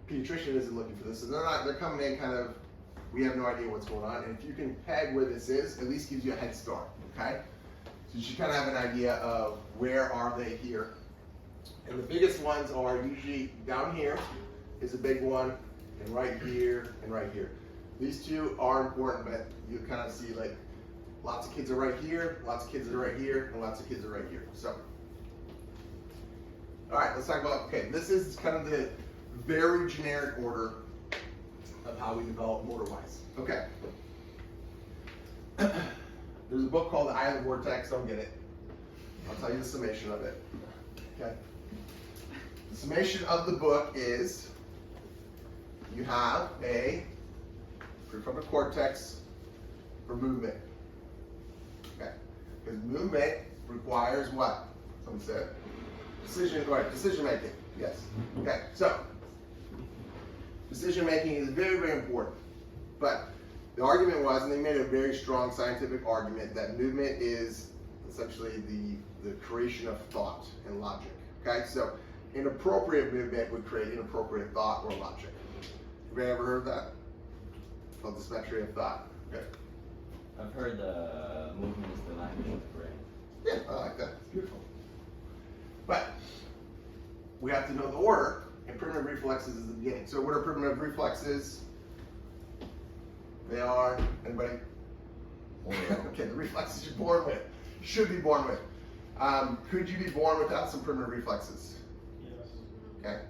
pediatrician isn't looking for this, so they're coming in kind of, we have no idea what's going on, and if you can peg where this is, at least gives you a head start, okay? So you should kind of have an idea of where are they here. And the biggest ones are usually down here is a big one, and right here, and right here. These two are important, but you kind of see like lots of kids are right here, lots of kids are right here, and lots of kids are right here. So, all right, let's talk about, okay, this is kind of the very generic order of how we develop motor-wise. Okay. There's a book called The Eye of the Vortex, don't get it. I'll tell you the summation of it. Okay. The summation of the book is you have a prefrontal cortex for movement. Okay. Because movement requires what? Someone said. Decision making. Yes. Okay. So decision making is very, very important. But the argument was, and they made a very strong scientific argument, that movement is essentially the creation of thought and logic. Okay, so inappropriate movement would create inappropriate thought or logic. Have you ever heard that? Called dysmetry of thought. Okay. I've heard the movement is the language of the brain. Yeah, I like that. It's beautiful. But we have to know the order, and primitive reflexes is the beginning. So what are primitive reflexes? They are, anybody? Okay, the reflexes you're born with. Should be born with. Could you be born without some primitive reflexes? Yes. Okay.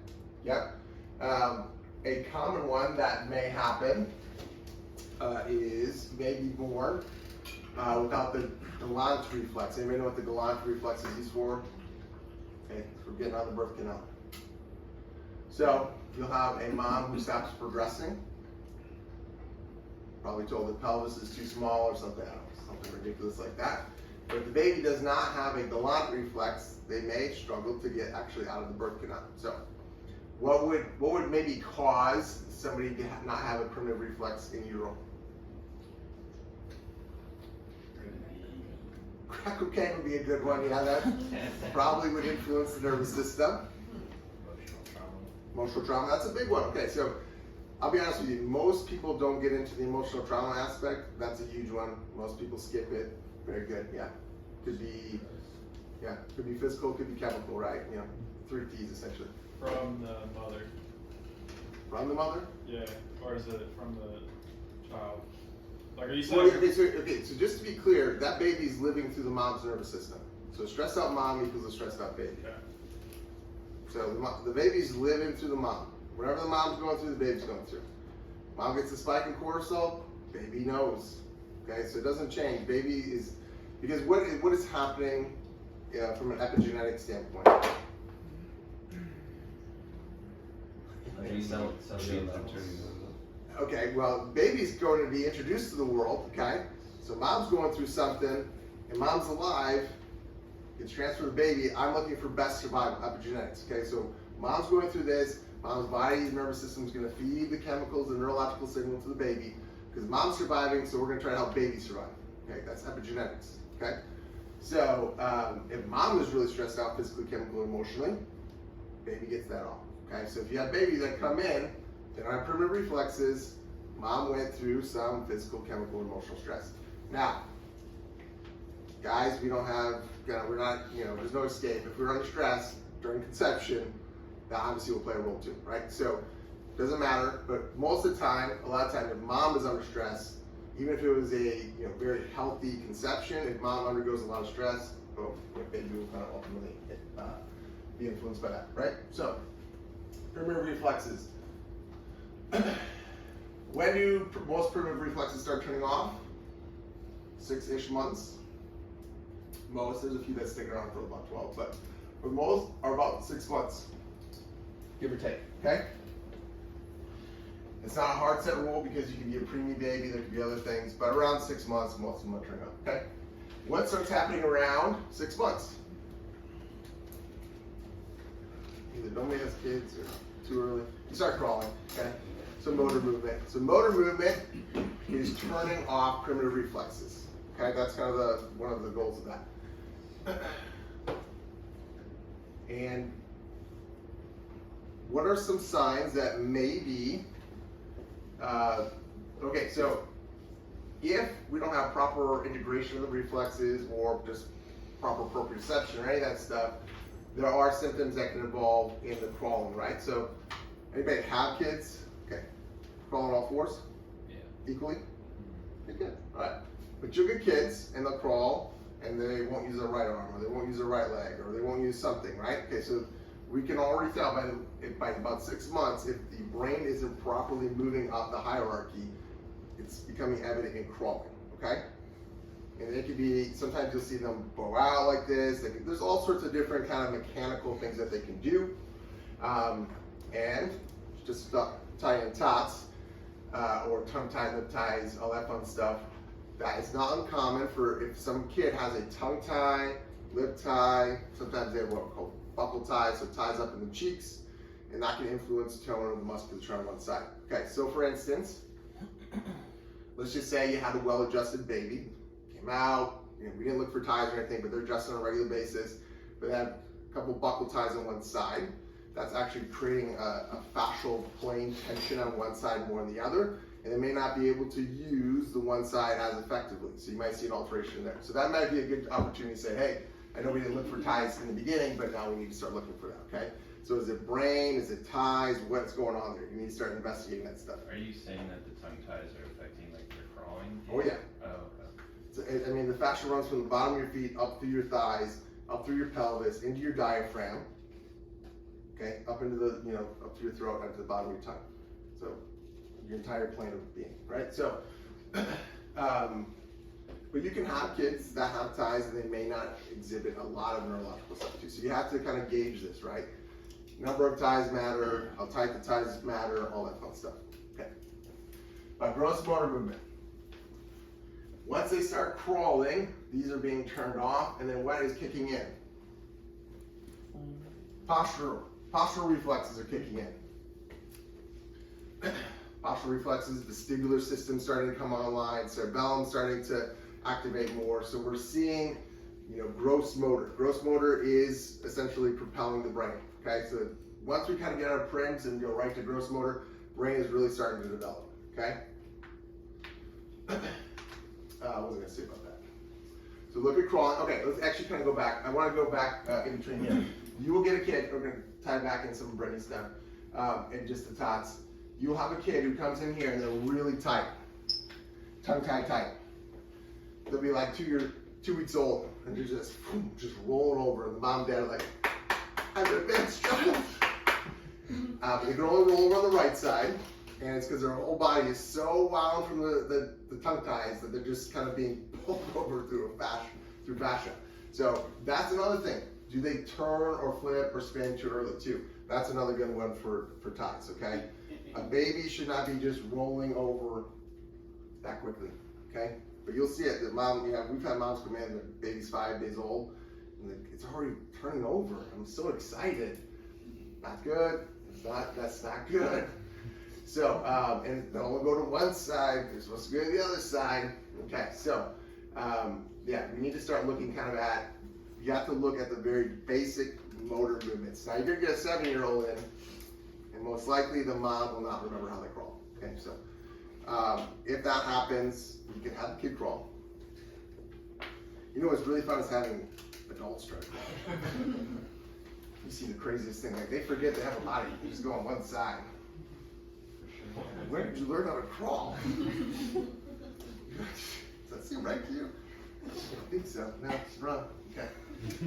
Yep. A common one that may happen is maybe born without the Galant reflex. Anybody know what the Galant reflex is used for? Okay, for getting out of the birth canal. So you'll have a mom who stops progressing. Probably told the pelvis is too small or something, I don't know, something ridiculous like that. But if the baby does not have a Galant reflex, they may struggle to get actually out of the birth canal. So what would maybe cause somebody to not have a primitive reflex in utero? Crack cocaine would be a good one, yeah, that probably would influence the nervous system. Emotional trauma, that's a big one. Okay, so I'll be honest with you, most people don't get into the emotional trauma aspect. That's a huge one. Most people skip it. Very good, yeah. Could be physical, could be chemical, right? You know, 3 T's essentially. From the mother. From the mother? Yeah, or is it from the child? Like, are you saying? Okay, so just to be clear, that baby's living through the mom's nervous system. So stressed out mom equals a stressed out baby. Okay. So the baby's living through the mom. Whatever the mom's going through, the baby's going through. Mom gets a spike in cortisol, baby knows. Okay, so it doesn't change. Baby is, because what is happening from an epigenetic standpoint? Okay, well, baby's going to be introduced to the world, okay? So mom's going through something, and mom's alive, gets transferred to baby. I'm looking for best survival, epigenetics, okay? So mom's going through this, mom's body's nervous system is going to feed the chemicals, the neurological signal to the baby, because mom's surviving, so we're going to try to help baby survive, okay? That's epigenetics, okay? So if mom was really stressed out physically, chemically, emotionally, baby gets that all, okay? So if you have babies that come in, they don't have primitive reflexes, mom went through some physical, chemical, emotional stress. Now, guys, we don't have, we're not, there's no escape. If we're under stress during conception, that obviously will play a role too, right? So, it doesn't matter, but most of the time, a lot of times, if mom is under stress, even if it was a very healthy conception, if mom undergoes a lot of stress, boom, baby will kind of ultimately be influenced by that, right? So, primitive reflexes. When do most primitive reflexes start turning off? 6-ish months. Most, there's a few that stick around for about 12, but most are about 6 months, give or take, okay? It's not a hard set rule because you can be a preemie baby, there could be other things, but around 6 months, most of them are turning off, okay? What starts happening around 6 months? Either nobody has kids or too early. You start crawling, okay? So motor movement. So motor movement is turning off primitive reflexes. Okay, that's kind of one of the goals of that. And what are some signs that may be, okay, so if we don't have proper integration of the reflexes or just proper proprioception or any of that stuff, there are symptoms that can involve in the crawling, right? So, anybody have kids? Okay, crawl on all fours? Yeah. Equally? Okay, good, all right. But you'll get kids and they'll crawl and they won't use their right arm or they won't use their right leg or they won't use something, right? Okay, so we can already tell by about 6 months if the brain isn't properly moving up the hierarchy, it's becoming evident in crawling, okay? And it could be, sometimes you'll see them bow out like this. There's all sorts of different kind of mechanical things that they can do. And just tying tots or tongue ties, lip ties, all that fun stuff. That is not uncommon for if some kid has a tongue tie, lip tie, sometimes they have what we call buckle ties, so ties up in the cheeks, and that can influence tone of the musculature on one side. Okay, so for instance, let's just say you had a well-adjusted baby, came out, we didn't look for ties or anything, but they're adjusted on a regular basis, but they have a couple buckle ties on one side. That's actually creating a fascial plane tension on one side more than the other, and they may not be able to use the one side as effectively. So you might see an alteration there. So that might be a good opportunity to say, hey, I know we didn't look for ties in the beginning, but now we need to start looking for that, okay? So is it brain, is it ties, what's going on there? You need to start investigating that stuff. Are you saying that the tongue ties are affecting like their crawling? Oh yeah. Oh, okay. So, I mean, the fascia runs from the bottom of your feet, up through your thighs, up through your pelvis, into your diaphragm, okay? Up into the, up through your throat, and to the bottom of your tongue. So your entire plane of being, right? So, but you can have kids that have ties and they may not exhibit a lot of neurological stuff too. So you have to kind of gauge this, right? Number of ties matter, how tight the ties matter, all that fun stuff. Okay. Gross motor movement. Once they start crawling, these are being turned off, and then what is kicking in? Postural reflexes are kicking in. Postural reflexes, vestibular system starting to come online, cerebellum starting to activate more. So we're seeing, gross motor. Gross motor is essentially propelling the brain. Okay, so once we kind of get out of prims and go right to gross motor, brain is really starting to develop. Okay. What was I going to say about that? So look at crawling. Okay, let's actually kind of go back. I want to go back in between here. You will get a kid. We're going to tie back in some of Brittany's stuff and just the tots. You'll have a kid who comes in here and they're really tight, tongue tight. They'll be like 2 weeks old and they're just rolling over, and the mom and dad are like, "I'm an advanced child." But they can only roll over on the right side, and it's because their whole body is so wound from the tongue ties that they're just kind of being pulled over through fascia. So that's another thing. Do they turn or flip or spin too early too? That's another good one for ties, okay? A baby should not be just rolling over that quickly, okay? But you'll see it. The mom, we've had moms come in, the baby's 5 days old, and it's already turning over. I'm so excited. Not good. That's not good. So, and they'll only go to one side. They're supposed to go to the other side. Okay, so, yeah, we need to start looking kind of at, you have to look at the very basic motor movements. Now, you're going to get a 7-year-old in, and most likely the mom will not remember how they crawl. Okay, so if that happens, you can have the kid crawl. What's really fun is having adults try to crawl. You see the craziest thing, like they forget they have a body, you just go on one side. Where did you learn how to crawl? Does that seem right to you? I don't think so. No, it's wrong. Okay.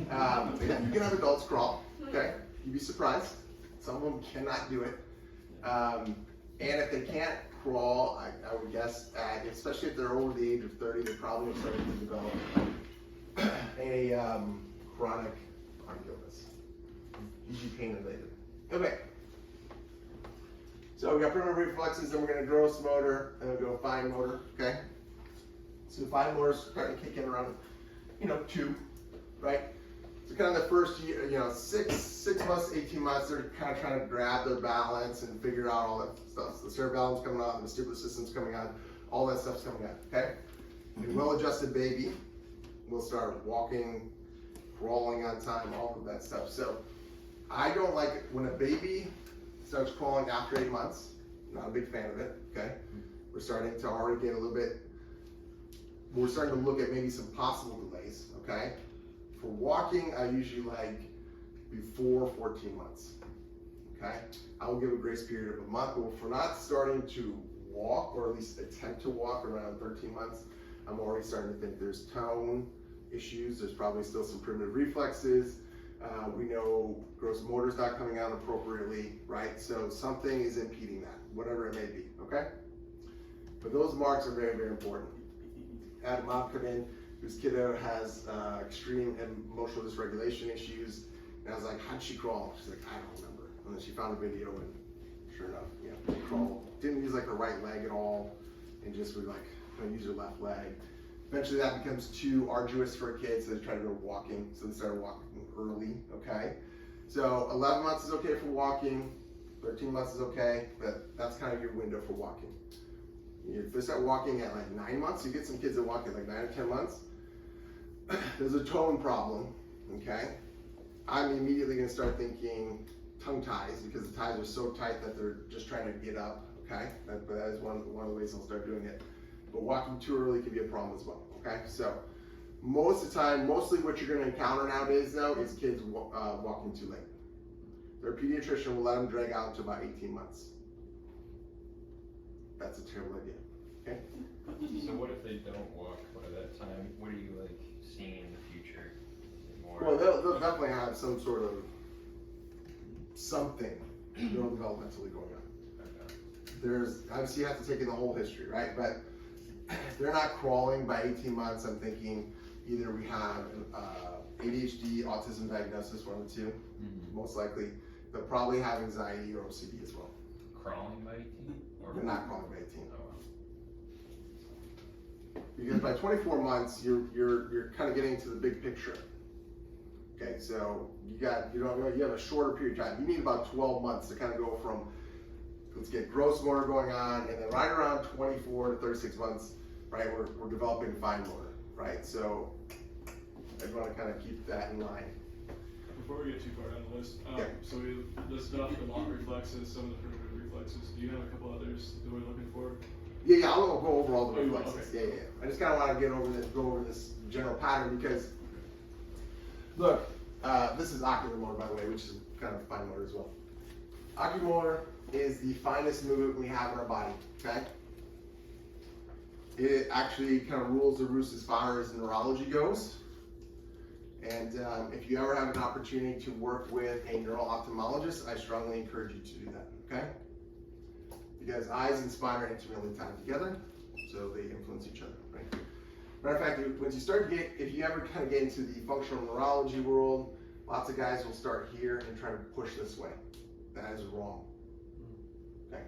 But yeah, you can have adults crawl. Okay. You'd be surprised. Some of them cannot do it. And if they can't crawl, I would guess, especially if they're over the age of 30, they're probably starting to develop a chronic arm illness, usually pain related. Okay. So we got primitive reflexes, then we're going to gross motor, and we'll go fine motor. Okay. So fine motor is starting to kick in around, 2, right? So kind of the first year, 6 months, 18 months, they're kind of trying to grab their balance and figure out all that stuff. So the cerebellum's coming on, the vestibular system's coming on, all that stuff's coming on, okay? A well-adjusted baby will start walking, crawling on time, all of that stuff. So I don't like it when a baby starts crawling after 8 months. Not a big fan of it, okay? We're starting to already get a little bit, we're starting to look at maybe some possible delays, okay? For walking, I usually like before 14 months, okay? I will give a grace period of a month, but if we're not starting to walk, or at least attempt to walk around 13 months, I'm already starting to think there's tone issues, there's probably still some primitive reflexes. We know gross motor's not coming out appropriately, right? So something is impeding that, whatever it may be, okay? But those marks are very, very important. I had a mom come in whose kiddo has extreme emotional dysregulation issues, and I was like, how'd she crawl? She's like, I don't remember. And then she found a video, and sure enough, you know, she crawled. Didn't use like her right leg at all, and just would like use her left leg. Eventually that becomes too arduous for a kid, so they try to go walking. So they started walking early, okay? So 11 months is okay for walking, 13 months is okay, but that's kind of your window for walking. If they start walking at like 9 months, you get some kids that walk at like 9 or 10 months, there's a tone problem, okay? I'm immediately gonna start thinking tongue ties, because the ties are so tight that they're just trying to get up, okay? But that is one of the ways I'll start doing it. But walking too early can be a problem as well, okay? So most of the time, mostly what you're gonna encounter nowadays though is kids walking too late. Their pediatrician will let them drag out to about 18 months. That's a terrible idea, okay? So what if they don't walk by that time? What are you like seeing in the future? Is it more? Well, they'll definitely have some sort of something neurodevelopmentally going on. Okay. There's, obviously you have to take in the whole history, right? But if they're not crawling by 18 months, I'm thinking either we have ADHD, autism diagnosis, one of the two, most likely. They'll probably have anxiety or OCD as well. Crawling by 18? Or They're not crawling by 18. Oh, wow. Because by 24 months, you're kind of getting to the big picture. Okay, so you have a shorter period of time. You need about 12 months to kind of go from, let's get gross motor going on, and then right around 24 to 36 months, right, we're developing fine motor, right? So I want to kind of keep that in line. Before we get too far down the list, Yeah. so we listed off the long reflexes, some of the primitive reflexes. Do you have a couple others that we're looking for? Yeah, I'll go over all the Oh, you will? reflexes. Okay. Yeah. I just kind of want to go over this general pattern because, look, this is ocular motor, by the way, which is kind of fine motor as well. Oculomotor is the finest movement we have in our body, okay? It actually kind of rules the roost as far as neurology goes. And if you ever have an opportunity to work with a neuro-ophthalmologist, I strongly encourage you to do that, okay? Because eyes and spine are intimately tied together, so they influence each other, right? Matter of fact, once you start to if you ever kind of get into the functional neurology world, lots of guys will start here and try to push this way. That is wrong, okay?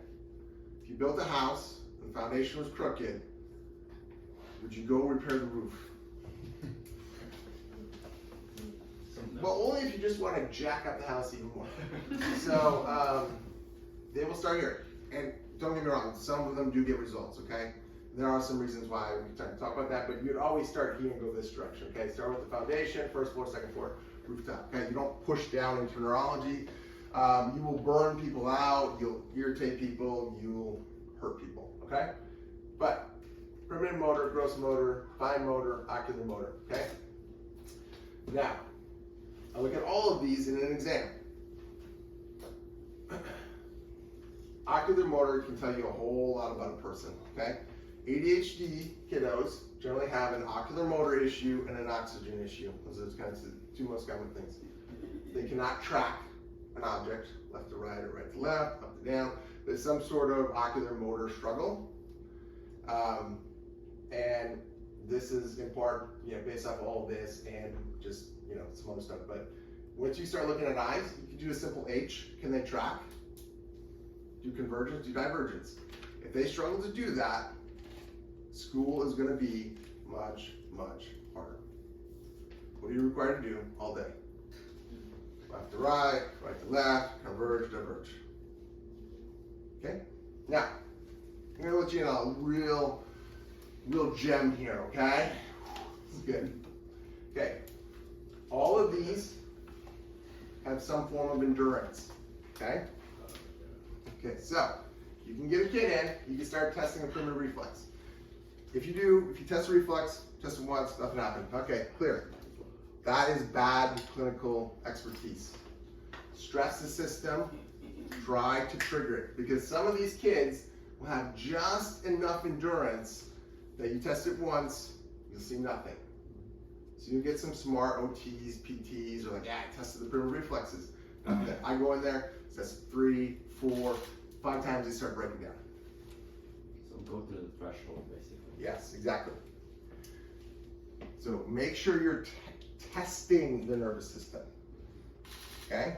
If you built a house and the foundation was crooked, would you go repair the roof? Well, only if you just want to jack up the house even more. So they will start here. And don't get me wrong, some of them do get results, okay? There are some reasons why we can talk about that, but you'd always start here and go this direction, okay? Start with the foundation, first floor, second floor, rooftop, okay? You don't push down into neurology. You will burn people out, you'll irritate people, you'll hurt people, okay? But primitive motor, gross motor, fine motor, ocular motor, okay? Now, I look at all of these in an exam. Ocular motor can tell you a whole lot about a person, okay? ADHD kiddos generally have an ocular motor issue and an oxygen issue. Those are kind of the two most common things. They cannot track an object, left to right or right to left, up to down. There's some sort of ocular motor struggle. And this is in part, based off all of this and just, some other stuff. But once you start looking at eyes, you can do a simple H. Can they track? Do convergence, do divergence. If they struggle to do that, school is going to be much, much harder. What are you required to do all day? Left to right, right to left, converge, diverge. Okay? Now, I'm going to let you know a real gem here, okay? This is good. Okay. All of these have some form of endurance, okay? Okay, so you can get a kid in, you can start testing a primitive reflex. If you test a reflex, test it once, nothing happened. Okay, clear. That is bad clinical expertise. Stress the system, try to trigger it, because some of these kids will have just enough endurance that you test it once, you'll see nothing. So you get some smart OTs, PTs, or like, yeah, I tested the primitive reflexes. Nothing. I go in there, test 3, 4, 5 times, they start breaking down. So go to the threshold, basically. Yes, exactly. So make sure you're testing the nervous system. Okay?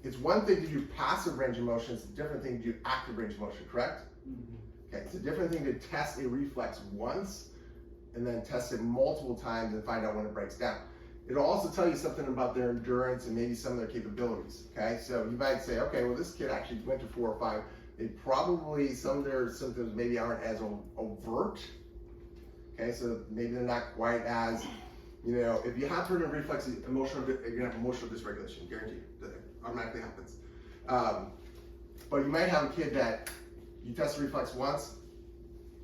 It's one thing to do passive range of motion, it's a different thing to do active range of motion, correct? Okay, it's a different thing to test a reflex once and then test it multiple times and find out when it breaks down. It'll also tell you something about their endurance and maybe some of their capabilities, okay? So you might say, okay, well, this kid actually went to 4 or 5. They probably, some of their symptoms maybe aren't as overt, okay? So maybe they're not quite as, you know, if you have primitive reflexes, you're gonna have emotional dysregulation, guaranteed. That automatically happens. But you might have a kid that you test the reflex once,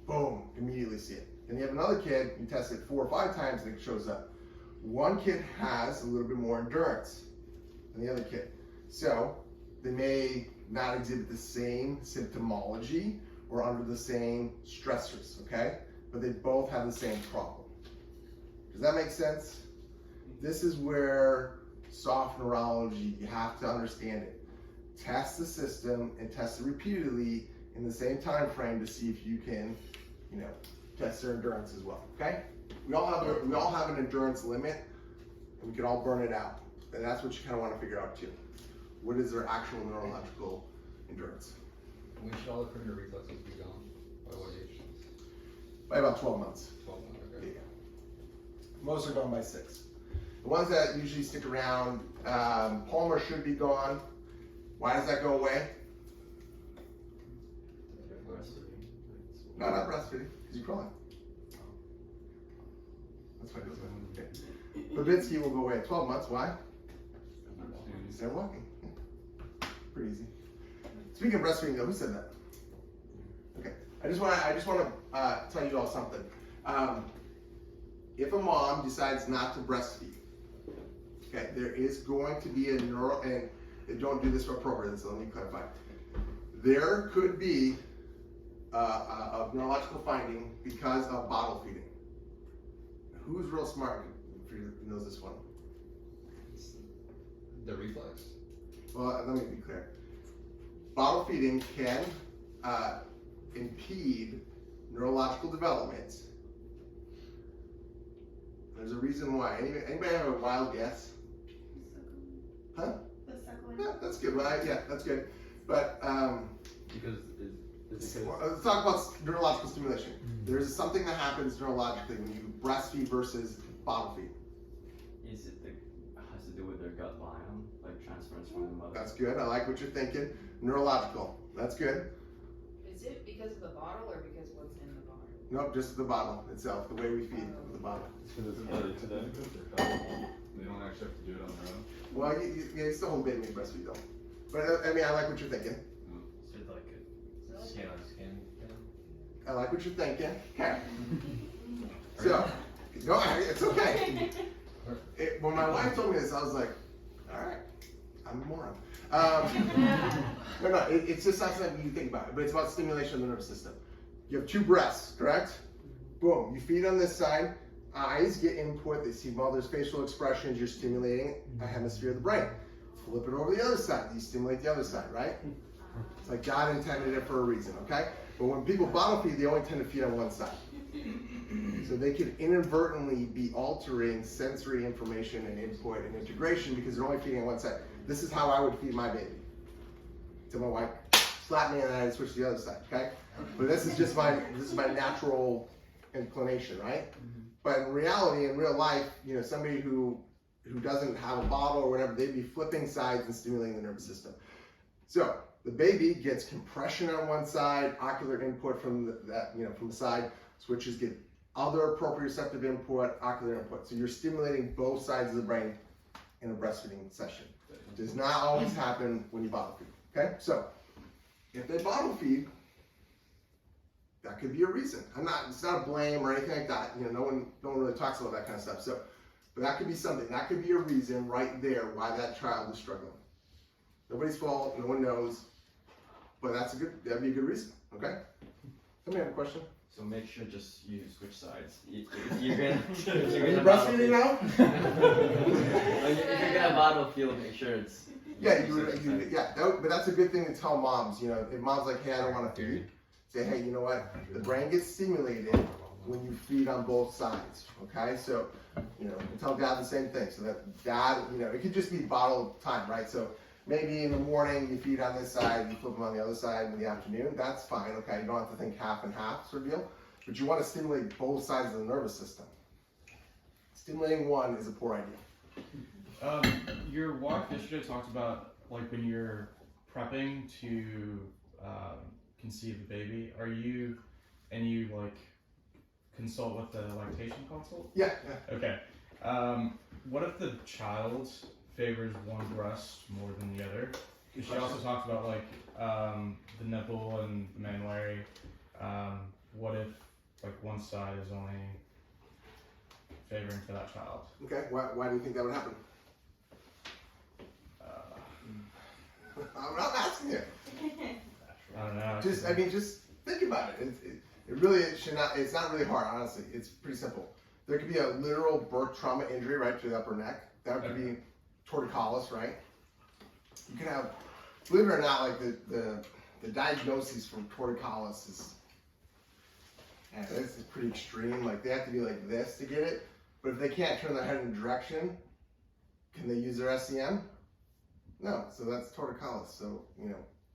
boom, immediately see it. And you have another kid, you test it 4 or 5 times and it shows up. One kid has a little bit more endurance than the other kid. So they may not exhibit the same symptomology or under the same stressors, okay? But they both have the same problem. Does that make sense? This is where soft neurology, you have to understand it. Test the system and test it repeatedly in the same time frame to see if you can, you know, test their endurance as well, okay? We all have an endurance limit, and we can all burn it out. And that's what you kind of want to figure out too. What is their actual neurological endurance? When should all the primitive reflexes be gone? By what age? By about 12 months. 12 months, okay. Yeah. Most are gone by 6. The ones that usually stick around, Palmer should be gone. Why does that go away? No, not breastfeeding, because you cry. That's why it goes away. Okay. Babinski will go away at 12 months. Why? Start walking. Pretty easy. Speaking of breastfeeding, though, who said that? Okay. I just want to tell you all something. If a mom decides not to breastfeed, okay, there is going to be a and they don't do this for appropriate, so let me clarify. There could be a neurological finding because of bottle feeding. Who's real smart who knows this one? The reflex? Well, let me be clear. Bottle feeding can impede neurological development. There's a reason why. Anybody have a wild guess? Huh? The suckling. Yeah, that's good. Well, yeah, that's good. But Because let's talk about neurological stimulation. There's something that happens neurologically when you breastfeed versus bottle feed. is it has to do with their gut biome, like transference from the mother? That's good. I like what you're thinking. Neurological. That's good. Is it because of the bottle or because what's in the bottle? Nope, just the bottle itself, the way we feed with the bottle. They don't actually have to do it on their own. Well, you still hold baby and breastfeed though. But I mean, I like what you're thinking. Is it like a skin on skin thing? I like what you're thinking. Okay. So, no, it's okay. When my wife told me this, I was like, all right, I'm a moron. No, it's just not something you think about, but it's about stimulation of the nervous system. You have 2 breasts, correct? Boom, you feed on this side, eyes get input, they see mother's facial expressions, you're stimulating a hemisphere of the brain. Flip it over the other side, you stimulate the other side, right? It's like God intended it for a reason, okay? But when people bottle feed, they only tend to feed on one side. So they could inadvertently be altering sensory information and input and integration because they're only feeding on one side. This is how I would feed my baby. Till my wife slapped me and then I'd switch to the other side, okay? But this is my natural inclination, right? But in reality, in real life, you know, somebody who doesn't have a bottle or whatever, they'd be flipping sides and stimulating the nervous system. So the baby gets compression on one side, ocular input from from the side, switches get other proprioceptive input, ocular input. So you're stimulating both sides of the brain in a breastfeeding session. It does not always happen when you bottle feed. Okay, so If they bottle feed, that could be a reason. It's not a blame or anything like that. No one really talks about that kind of stuff. So, but that could be something. That could be a reason right there why that child is struggling. Nobody's fault. No one knows. But that'd be a good reason. Okay. Somebody have a question? So make sure just you switch sides. If you're gonna, Are you breastfeeding now? if you're gonna bottle feed, make sure it's. Yeah, but that's a good thing to tell moms. If mom's like, hey, I don't want to feed, say, hey, you know what? The brain gets stimulated when you feed on both sides. Okay, so you can tell dad the same thing. So that dad, it could just be bottled time, right? So maybe in the morning you feed on this side, you flip them on the other side in the afternoon. That's fine. Okay, you don't have to think half and half sort of deal. But you want to stimulate both sides of the nervous system. Stimulating one is a poor idea. Your walk yesterday talked about like when you're prepping to conceive the baby, you like consult with the lactation consult? Yeah. Okay. What if the child favors one breast more than the other? Because she also talked about like the nipple and the mammary. What if like one side is only favoring for that child? Okay. Why do you think that would happen? I'm not asking you. I don't know. Just think about it. It really should not. It's not really hard, honestly. It's pretty simple. There could be a literal birth trauma injury right to the upper neck. That could be torticollis, right? You can have, believe it or not, like the diagnosis for torticollis is, it's pretty extreme. Like they have to be like this to get it. But if they can't turn their head in a direction, can they use their SCM? No, so that's torticollis. So,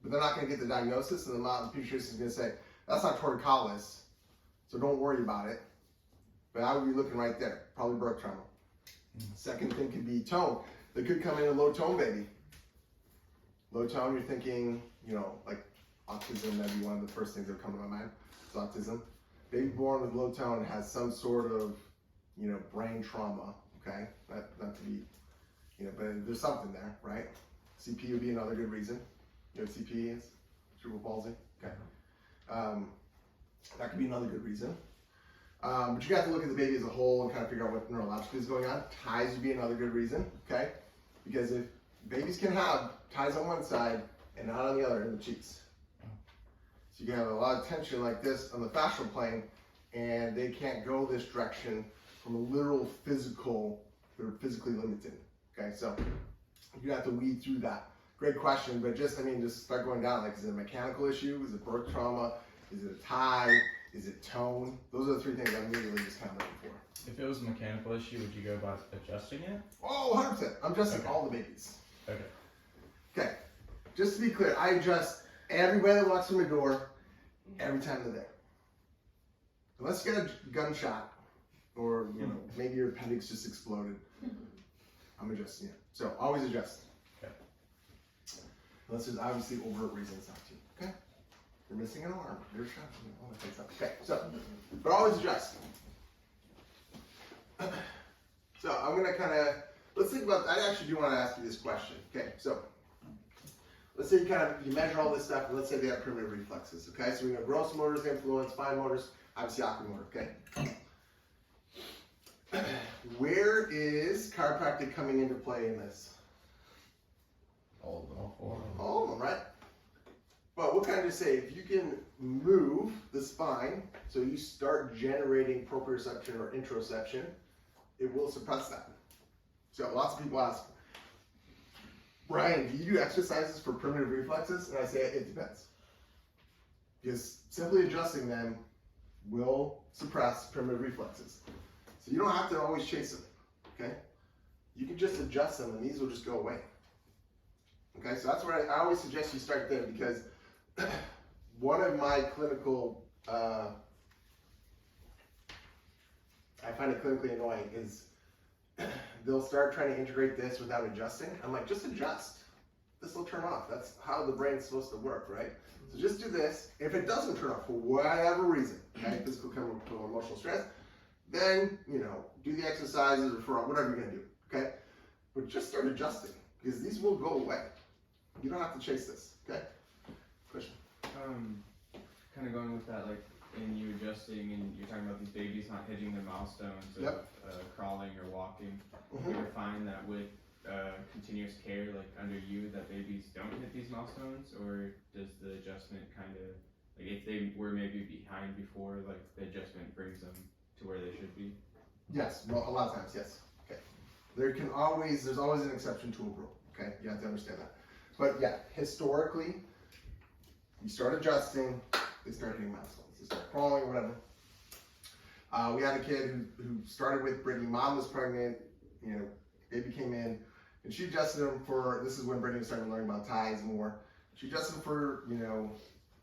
but they're not going to get the diagnosis, and the pediatrician is going to say, that's not torticollis, so don't worry about it. But I would be looking right there, probably birth trauma. Second thing could be tone. They could come in a low tone baby. Low tone, you're thinking, like autism, that'd be one of the first things that would come to my mind, is autism. Baby born with low tone has some sort of, brain trauma, okay? Not to be, but there's something there, right? CP would be another good reason. You know what CP is? Cerebral palsy. Okay. That could be another good reason. But you got to look at the baby as a whole and kind of figure out what neurologically is going on. Ties would be another good reason, okay? Because if babies can have ties on one side and not on the other in the cheeks. So you can have a lot of tension like this on the fascial plane, and they can't go this direction from a literal physical, they're physically limited. Okay, so you have to weed through that. Great question, but just start going down. Like, is it a mechanical issue? Is it birth trauma? Is it a tie? Is it tone? Those are the three things I'm immediately just kind of looking for. If it was a mechanical issue, would you go about adjusting it? Oh, 100%. I'm adjusting all the babies. Okay. Okay, just to be clear, I adjust everybody that walks through my door every time they're there. Unless you get a gunshot or, maybe your appendix just exploded. I'm adjusting it. So always adjust. Okay. Unless there's obviously overt reasons not to. Okay? You're missing an arm. You're shot. All that kind of stuff. Okay. So, but always adjust. So I'm gonna let's think about. I actually do want to ask you this question. Okay. So let's say you measure all this stuff, and let's say they have primitive reflexes. Okay. So we know gross motors influence, fine motors, obviously oculomotor. Okay. Where is chiropractic coming into play in this? All of them. All of them, right? But what can I just say? If you can move the spine, so you start generating proprioception or interoception, it will suppress that. So lots of people ask, Brian, do you do exercises for primitive reflexes? And I say, it depends. Because simply adjusting them will suppress primitive reflexes. So you don't have to always chase them, okay? You can just adjust them and these will just go away. Okay, so that's where I always suggest you start there, because one of my clinical, I find it clinically annoying, is they'll start trying to integrate this without adjusting. I'm like, just adjust. This will turn off. That's how the brain's supposed to work, right? So just do this. If it doesn't turn off for whatever reason, okay, physical, chemical, emotional stress, then, do the exercises or for whatever you're going to do, okay? But just start adjusting, because these will go away. You don't have to chase this, okay? Question? kind of going with that, like in you adjusting and you're talking about these babies not hitting their milestones of Yep. crawling or walking. Mhm. Do you ever find that with continuous care, like under you, that babies don't hit these milestones, or does the adjustment kind of, like if they were maybe behind before, like the adjustment brings them to where they should be? Yes, well, a lot of times, yes. Okay. There's always an exception to a rule. Okay, you have to understand that. But yeah, historically, you start adjusting, they start hitting milestones. They start crawling, whatever. We had a kid who started with Brittany. Mom was pregnant. You know, baby came in, and she adjusted him for. This is when Brittany started learning about ties more. She adjusted him for, you know,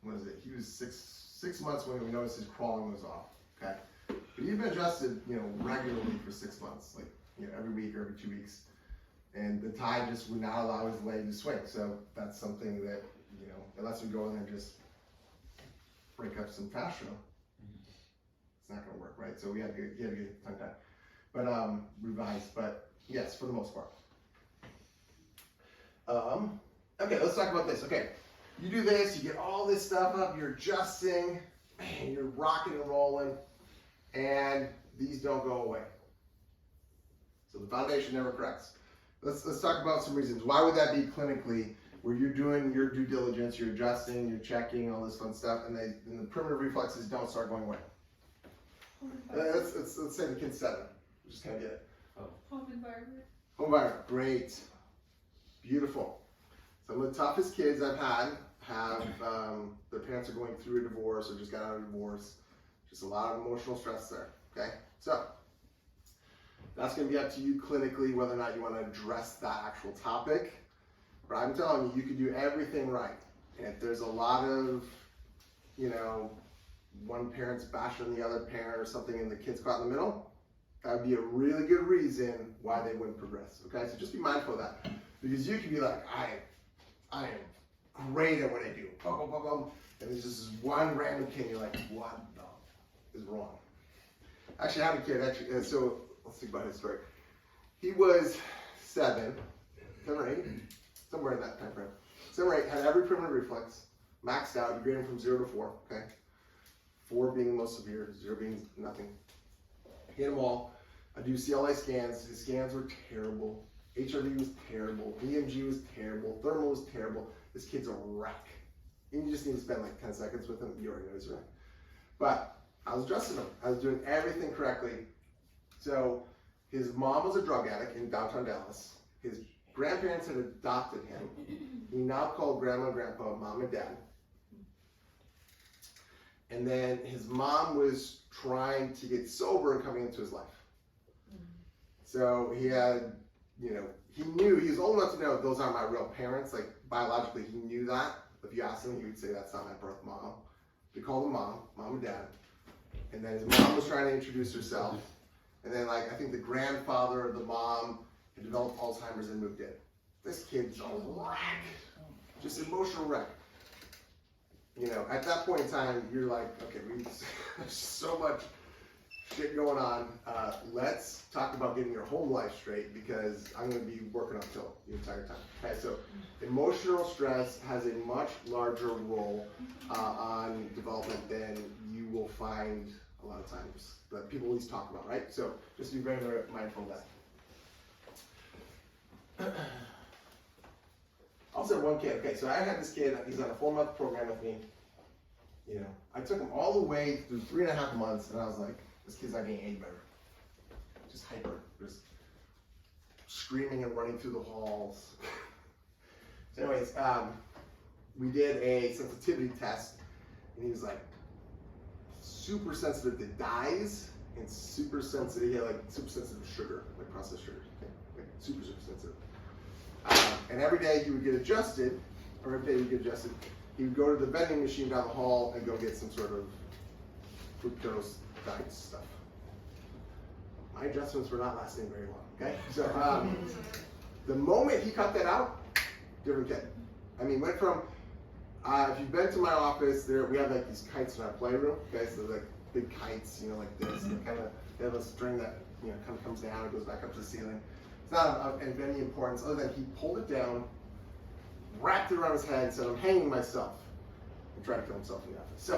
what is it? He was six months when we noticed his crawling was off. Okay, but he'd been adjusted, you know, regularly for 6 months, like, you know, every week or every 2 weeks, and the tie just would not allow his leg to swing. So that's something that, you know, unless we go in there and just break up some fascia, it's not going to work, right? So he had to get tongue tied, but revised. But yes, for the most part. Okay, let's talk about this. Okay, you do this, you get all this stuff up, you're adjusting, man, you're rocking and rolling, and these don't go away. So the foundation never cracks. Let's talk about some reasons. Why would that be clinically, where you're doing your due diligence, you're adjusting, you're checking, all this fun stuff, and the primitive reflexes don't start going away? Let's say the kid's 7. Just kind of get it. Home environment. Home environment, great, beautiful. Some of the toughest kids I've had have their parents are going through a divorce or just got out of a divorce. Just a lot of emotional stress there. Okay, so that's going to be up to you clinically whether or not you want to address that actual topic. But I'm telling you, you could do everything right. And if there's a lot of, you know, one parent's bashing the other parent or something, and the kid's caught in the middle, that would be a really good reason why they wouldn't progress. Okay, so just be mindful of that, because you can be like, I am great at what I do, boom, boom, boom, boom, and there's just this one random kid, and you're like, what the is wrong? Actually, I had a kid. So let's think about his story. He was 7 or 8, somewhere in that time frame. 7 or 8, had every primitive reflex, maxed out. You grade him from 0 to 4. Okay, 4 being the most severe, 0 being nothing. Hit them all. I do CLI scans. His scans were terrible. HRV was terrible. EMG was terrible. Thermal was terrible. This kid's a wreck. And you just need to spend like 10 seconds with him. You already know he's a wreck. But I was adjusting him. I was doing everything correctly. So his mom was a drug addict in downtown Dallas. His grandparents had adopted him. He now called grandma and grandpa mom and dad. And then his mom was trying to get sober and coming into his life. So he had, you know, he knew, he was old enough to know those aren't my real parents. Like, biologically, he knew that. If you asked him, he would say that's not my birth mom. They called him mom and dad. And then his mom was trying to introduce herself. And then, like, I think the grandfather of the mom had developed Alzheimer's and moved in. This kid's a wreck. Just emotional wreck. You know, at that point in time, you're like, okay, there's so much shit going on. Let's talk about getting your home life straight, because I'm going to be working uphill the entire time. Okay, so emotional stress has a much larger role on development than you will find a lot of times that people always talk about, right? So just be very, very mindful of that. Also, one kid. Okay, so I had this kid. He's on a 4-month program with me. You know, I took him all the way through 3.5 months, and I was like, this kid's not getting any better. Just hyper, just screaming and running through the halls. So anyways, we did a sensitivity test, and he was like super sensitive to dyes and super sensitive. He had like super sensitive to sugar, like processed sugar, okay? Like super sensitive. And every day he would get adjusted, or every day he would get adjusted, he would go to the vending machine down the hall and go get some sort of fructose diet stuff. My adjustments were not lasting very long, okay? So the moment he cut that out, different kid. I mean, went from, if you've been to my office, we have like these kites in our playroom, okay? So like big kites, you know, like this, and kind of, they have a string that, you know, kind of comes down and goes back up to the ceiling. It's not of any importance other than he pulled it down, wrapped it around his head, and said, I'm hanging myself. He'll try to kill himself in the office. So,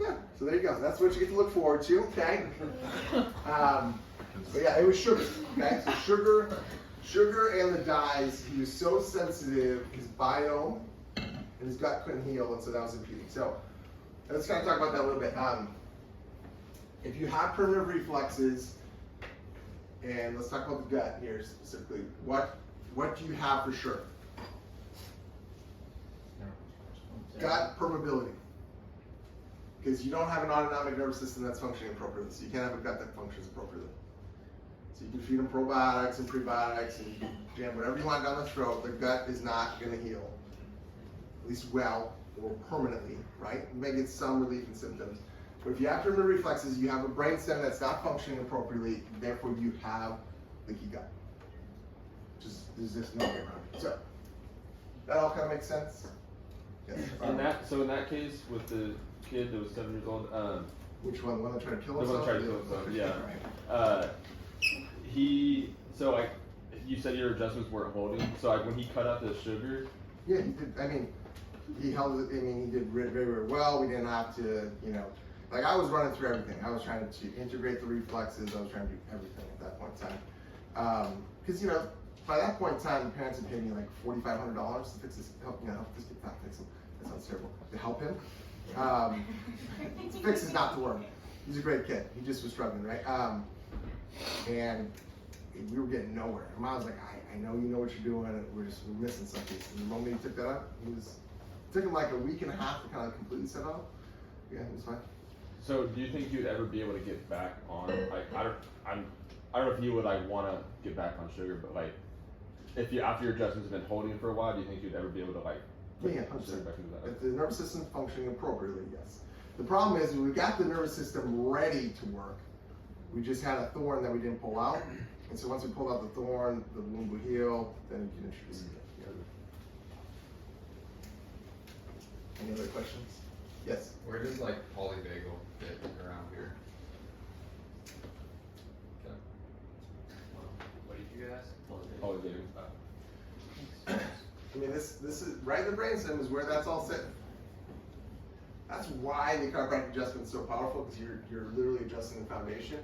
yeah, so there you go. That's what you get to look forward to, okay? But yeah, it was sugar, okay? So sugar and the dyes, he was so sensitive, his biome and his gut couldn't heal, and so that was impeding. So let's kind of talk about that a little bit. If you have primitive reflexes, and let's talk about the gut here specifically, what do you have for sure? Gut permeability. Because you don't have an autonomic nervous system that's functioning appropriately, so you can't have a gut that functions appropriately. So you can feed them probiotics and prebiotics and you can jam whatever you want down the throat, the gut is not going to heal, at least well or permanently, right? You may get some relief in symptoms. But if you have primitive reflexes, you have a brainstem that's not functioning appropriately, therefore you have leaky gut. There's just no way around it. So, that all kind of makes sense? Yes. In that case, with the kid that was 7 years old, Which one? The one that tried to kill the himself? one that tried to kill himself, yeah. You said your adjustments weren't holding, so when he cut out the sugar. Yeah, he did. I mean, he held it. I mean, he did very, very well. We didn't have to, like I was running through everything. I was trying to integrate the reflexes. I was trying to do everything at that point in time. Because by that point in time, the parents had paid me like $4,500 to fix this, help this kid not fix him. That sounds terrible. To help him. To fix is not the word. He's a great kid. He just was struggling, right? And we were getting nowhere. And Mom was like, I know you know what you're doing. We're missing something. And the moment he took that up, it took him like a week and a half to kind of completely set up. Yeah, it was fine. So do you think you'd ever be able to get back on, like, I don't know if you would want to get back on sugar, but if after your adjustments have been holding for a while, do you think you'd ever be able to put Yeah, sugar back into that? If the nervous system's functioning appropriately, yes. The problem is we got the nervous system ready to work. We just had a thorn that we didn't pull out. And so once we pulled out the thorn, the wound will heal, then you can introduce it. Any other questions? Yes? Where does polyvagal fit around here? Okay. What did you guys? Polyvagal. I mean, this is right in the brainstem is where that's all sitting. That's why the chiropractic adjustment is so powerful, because you're literally adjusting the foundation,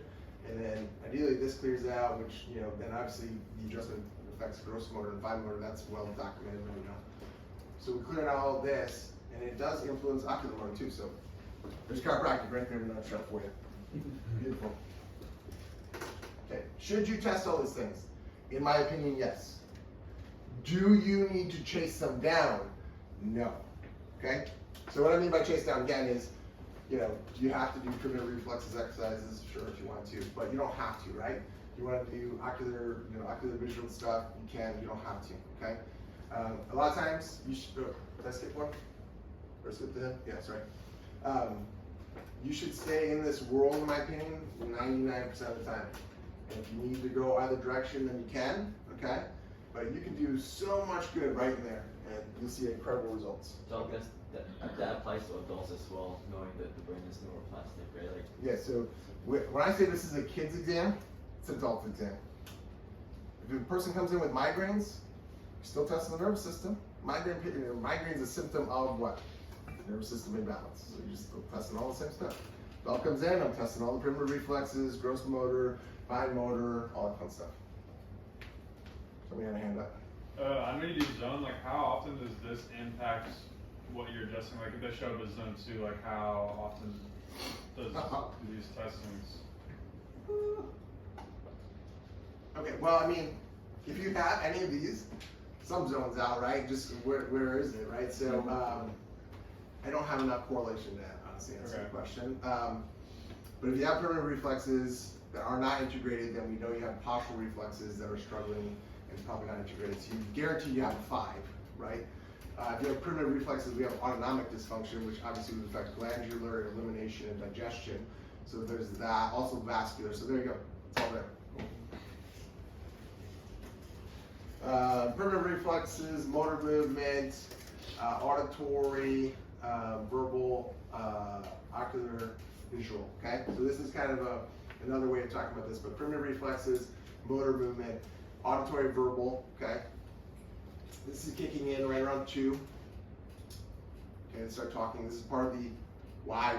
and then ideally this clears out, which then obviously the adjustment affects gross motor and fine motor. That's well documented, So we cleared out all this, and it does influence ocular motor too. So there's chiropractic right there in a nutshell for you. Beautiful. Okay, should you test all these things? In my opinion, yes. Do you need to chase them down? No. Okay? So what I mean by chase down again is, do you have to do primitive reflexes exercises? Sure, if you want to, but you don't have to, right? You want to do ocular visual stuff, you can, you don't have to, okay? A lot of times, you should, did I skip one? Or skip the hip? Yeah, sorry. You should stay in this world, in my opinion, 99% of the time. And if you need to go either direction, then you can, okay? But you can do so much good right in there, and you'll see incredible results. So I guess that applies to adults as well, knowing that the brain is neuroplastic, right? Yeah, so when I say this is a kid's exam, it's an adult exam. If a person comes in with migraines, you're still testing the nervous system. Migraine is a symptom of what? Nervous system imbalance. So you're just still testing all the same stuff. Adult comes in, I'm testing all the primitive reflexes, gross motor, fine motor, all that fun stuff. Somebody had a hand up. I know you do zone, how often does this impact what you're adjusting? If they show up as zone 2, how often do these testings? Okay, well, I mean, if you have any of these, some zones out, right? Just where is it, right? So I don't have enough correlation to honestly answer the question. But if you have primitive reflexes that are not integrated, then we know you have postural reflexes that are struggling and probably not integrated. So you guarantee you have a 5, right? If you have primitive reflexes, we have autonomic dysfunction, which obviously would affect glandular, elimination, and digestion. So there's that. Also vascular. So there you go. It's all there. Primitive reflexes, motor movement, auditory, verbal, ocular, visual. Okay. So this is kind of another way of talking about this. But primitive reflexes, motor movement, auditory, verbal. Okay. This is kicking in right around 2. Okay, let's start talking. This is part of the why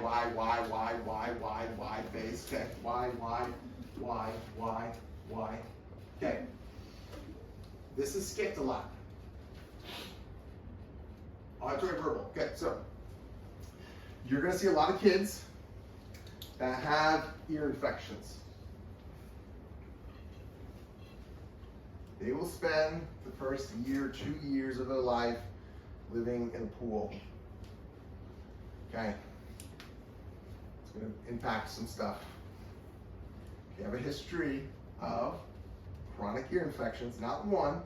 phase. Okay, why. Okay, this is skipped a lot. Auditory verbal. Okay, so you're going to see a lot of kids that have ear infections. They will spend the first year, 2 years of their life living in a pool. Okay? It's going to impact some stuff. If you have a history of chronic ear infections, not one,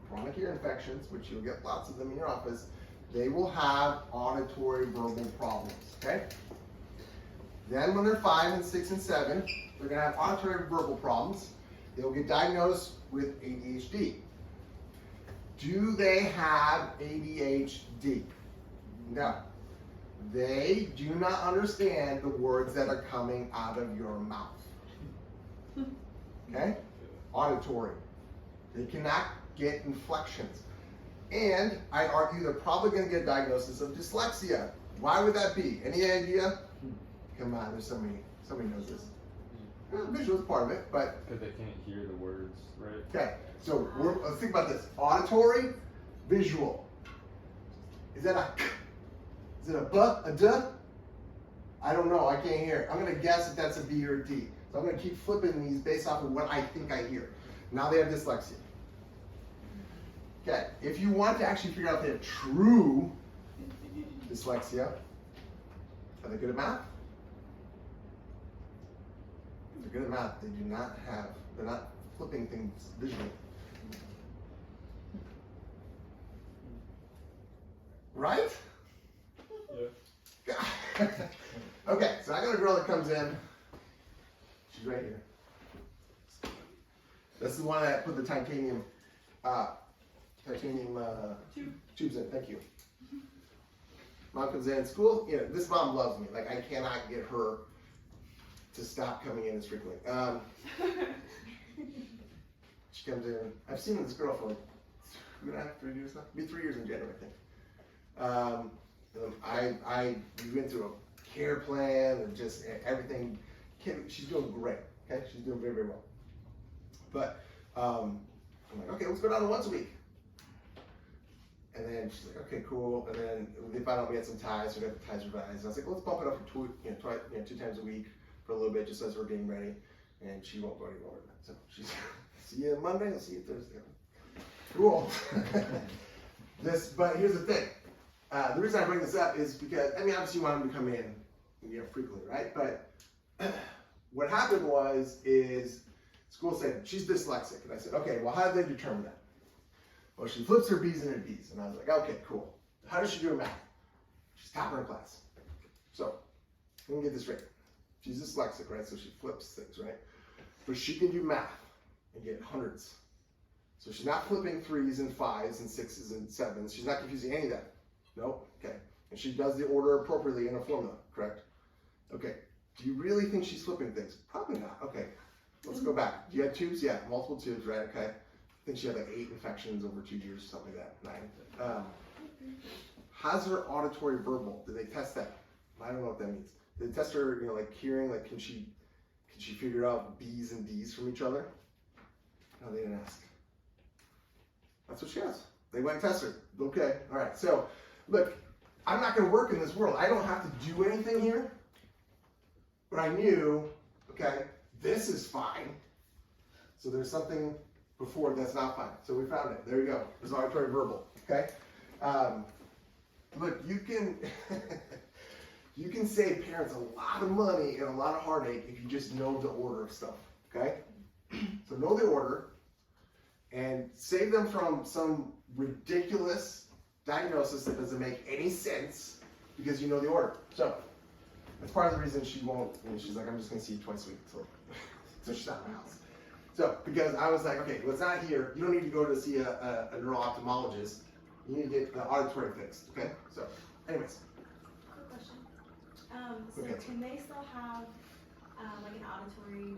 chronic ear infections, which you'll get lots of them in your office, they will have auditory verbal problems. Okay? Then when they're 5 and 6 and 7, they're going to have auditory verbal problems. They'll get diagnosed with ADHD. Do they have ADHD? No. They do not understand the words that are coming out of your mouth. Okay? Auditory. They cannot get inflections. And I'd argue they're probably going to get a diagnosis of dyslexia. Why would that be? Any idea? Come on, there's somebody knows this. Visual is part of it, but Because they can't hear the words, right? okay. So let's think about this: auditory, visual. Is that a k? Is it a b? A d? I don't know. I can't hear. I'm gonna guess if that's a B or a D. So I'm gonna keep flipping these based off of what I think I hear. Now they have dyslexia. Okay. If you want to actually figure out if they have true dyslexia, are they good at math? They're good at math. They do not have, they're not flipping things visually. Right? Yeah. Okay, so I got a girl that comes in. She's right here. This is the one that put the titanium tubes in. Thank you. Mom comes in school. You know, this mom loves me. Like, I cannot get her to stop coming in as frequently. She comes in. I've seen this girl for like 2.5, 3 years now. It'll be 3 years in January, I think. We went through a care plan and just everything. She's doing great. Okay, she's doing very, very well. But I'm like, okay, let's go down to once a week. And then she's like, okay, cool. And then they found out we had some ties, so we got the ties revised. And I was like, let's bump it up to 2 times a week for a little bit, just as we're getting ready. And she won't go any lower than that. So she's, see you Monday, I'll see you Thursday. Cool. But here's the thing. The reason I bring this up is because, I mean, obviously you want them to come in, frequently, right? But what happened is school said, she's dyslexic. And I said, okay, well, how did they determine that? Well, she flips her B's and her D's. And I was like, okay, cool. How does she do her math? She's top in her class. So, let me get this straight. She's dyslexic, right? So she flips things, right? But she can do math and get hundreds. So she's not flipping 3s and 5s and 6s and 7s. She's not confusing any of that. Nope. Okay. And she does the order appropriately in a formula, correct? Okay. Do you really think she's flipping things? Probably not. Okay. Let's go back. Do you have tubes? Yeah, multiple tubes, right? Okay. I think she had like 8 infections over 2 years, something like that. 9. How's her auditory verbal? Did they test that? I don't know what that means. Did they test her, like hearing? Like, can she figure out B's and D's from each other? No, they didn't ask. That's what she has. They went and tested her. Okay. All right. So, look, I'm not going to work in this world. I don't have to do anything here. But I knew, okay, this is fine. So there's something before that's not fine. So we found it. There you go. It's auditory verbal. Okay. Look, you can you can save parents a lot of money and a lot of heartache if you just know the order of stuff. Okay. So know the order and save them from some ridiculous diagnosis that doesn't make any sense because you know the order. So that's part of the reason she won't. She's like, I'm just going to see you twice a week. So she's not in my house. So, because I was like, okay, well, it's not here. You don't need to go to see a neuro-ophthalmologist. You need to get the auditory fixed, okay? So, anyways. Quick question. So Okay. can they still have like an auditory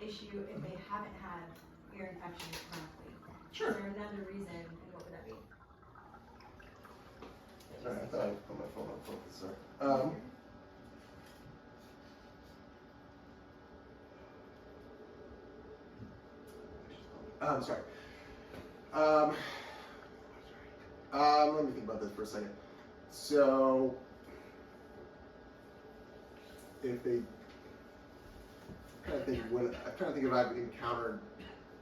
issue if they haven't had ear infections chronically? Sure. Is there another reason, and what would that be? Alright, I thought I put my phone on focus, sorry. Sorry. Let me think about this for a second. So, if they, I'm trying to think if I've encountered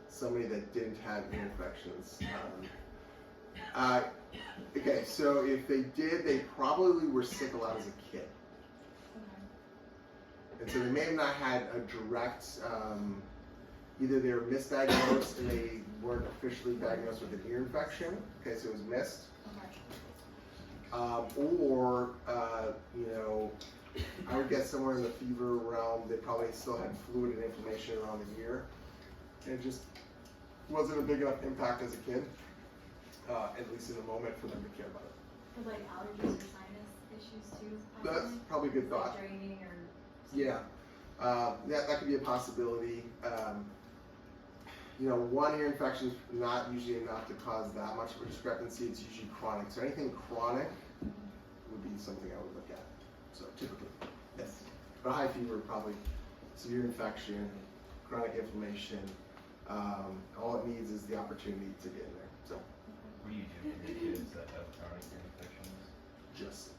somebody that didn't have ear infections. Okay, so if they did, they probably were sick a lot as a kid. And so they may have not had a direct, either they were misdiagnosed and they weren't officially diagnosed with an ear infection. Okay, so it was missed. Or, you know, I would guess somewhere in the fever realm, they probably still had fluid and inflammation around the ear. And it just wasn't a big enough impact as a kid, at least in the moment, for them to care about it. With like allergies or sinus issues too? That's possibly? probably a good Like thought. draining or. Yeah, that could be a possibility. You know, one ear infection is not usually enough to cause that much of a discrepancy. It's usually chronic. So anything chronic would be something I would look at. So typically, yes. But high fever, probably severe infection, chronic inflammation. All it needs is the opportunity to get in there. So What do you do for the kids that have chronic ear infections? just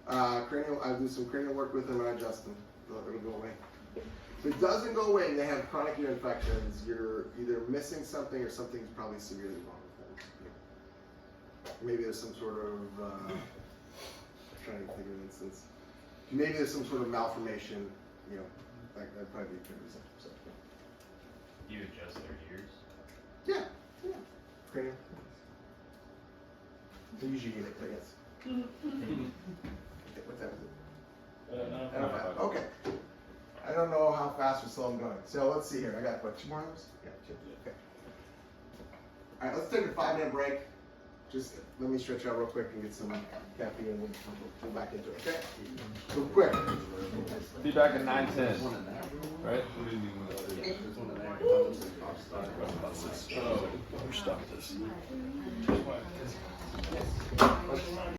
Okay. cranial. I do some cranial work with them and I adjust them. It'll go away. If it doesn't go away and they have chronic ear infections, you're either missing something or something's probably severely wrong with them. Maybe there's some sort of, I'm trying to think of an instance. Maybe there's some sort of malformation, you know, that'd probably be a good reason. So, Do you adjust their ears? yeah, cranial. They usually get it, but yes. What time is it? Okay. I don't know how fast or slow I'm going. So let's see here. I got what, 2 more hours? Yeah, 2. Okay. All right, let's take a 5-minute break. Just let me stretch out real quick and get some caffeine and we'll go back into it. Okay? Real quick. Be back at 9:10. Right? Stop this.